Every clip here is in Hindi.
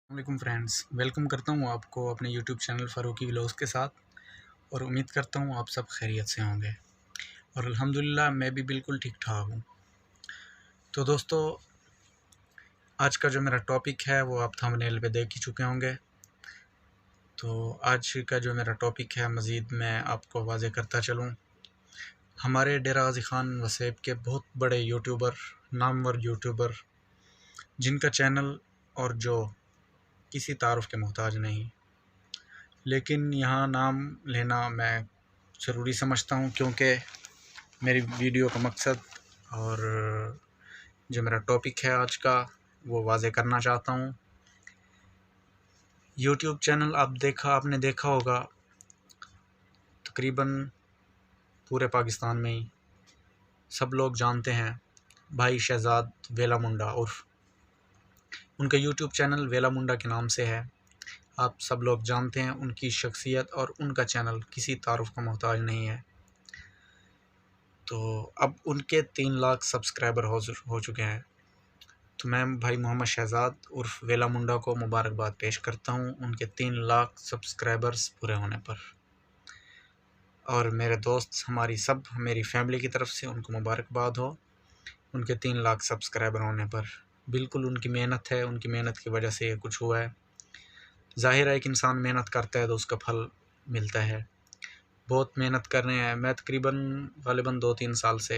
वालेकुम फ्रेंड्स, वेलकम करता हूँ आपको अपने यूट्यूब चैनल फ़ारूकी व्लॉग्स के साथ। और उम्मीद करता हूँ आप सब खैरियत से होंगे और अल्हम्दुलिल्लाह मैं भी बिल्कुल ठीक ठाक हूँ। तो दोस्तों, आज का जो मेरा टॉपिक है वो आप थंबनेल पे देख ही चुके होंगे। तो आज का जो मेरा टॉपिक है मज़ीद मैं आपको वाज़े करता चलूँ। हमारे डेरा गाज़ी ख़ान वसेब के बहुत बड़े यूट्यूबर, नामवर यूट्यूबर, जिनका चैनल और जो किसी तारुफ़ के मोहताज नहीं, लेकिन यहाँ नाम लेना मैं ज़रूरी समझता हूँ क्योंकि मेरी वीडियो का मकसद और जो मेरा टॉपिक है आज का वो वाज़े करना चाहता हूँ। यूट्यूब चैनल आपने देखा होगा तकरीबन पूरे पाकिस्तान में ही सब लोग जानते हैं। भाई शहजाद वेला मुंडा उर्फ उनका यूट्यूब चैनल वेला मुंडा के नाम से है। आप सब लोग जानते हैं उनकी शख्सियत और उनका चैनल किसी तारुफ़ का मोहताज नहीं है। तो अब उनके 3 लाख सब्सक्राइबर हो चुके हैं। तो मैं भाई मोहम्मद शहजाद उर्फ वेला मुंडा को मुबारकबाद पेश करता हूँ उनके 3 लाख सब्सक्राइबर्स पूरे होने पर। और मेरे दोस्त मेरी फैमिली की तरफ से उनको मुबारकबाद हो उनके 3 लाख सब्सक्राइबर होने पर। बिल्कुल उनकी मेहनत है, उनकी मेहनत की वजह से ये कुछ हुआ है। ज़ाहिर है एक इंसान मेहनत करता है तो उसका फल मिलता है। बहुत मेहनत कर रहे हैं। मैं तकरीबन ग़ालिबन 2-3 साल से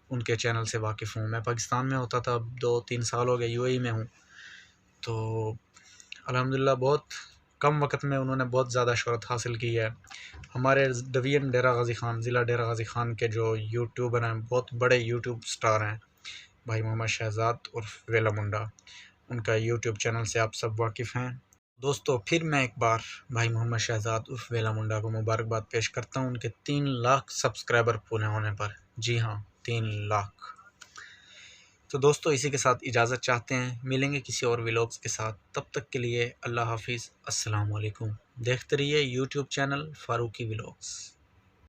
उनके चैनल से वाकिफ़ हूँ। मैं पाकिस्तान में होता था, अब 2-3 साल हो गए यूएई में हूँ। तो अल्हम्दुलिल्लाह बहुत कम वक्त में उन्होंने बहुत ज़्यादा शोहरत हासिल की है। हमारे डिवीज़न डेरा गाज़ी ख़ान, ज़िला डेरा गाज़ी ख़ान के जो यूट्यूबर हैं, बहुत बड़े यूट्यूब स्टार हैं, भाई मोहम्मद शहजाद उर्फ वेला मुंडा। उनका यूट्यूब चैनल से आप सब वाकिफ़ हैं। दोस्तों, फिर मैं एक बार भाई मोहम्मद शहजाद उर्फ वेला मुंडा को मुबारकबाद पेश करता हूँ उनके 3 लाख सब्सक्राइबर पूरे होने पर। जी हाँ, 3 लाख। तो दोस्तों, इसी के साथ इजाज़त चाहते हैं। मिलेंगे किसी और व्लॉग्स के साथ। तब तक के लिए अल्लाह हाफ़िज़, अस्सलाम वालेकुम। देखते रहिए यूट्यूब चैनल फ़ारूकी व्लॉग्स।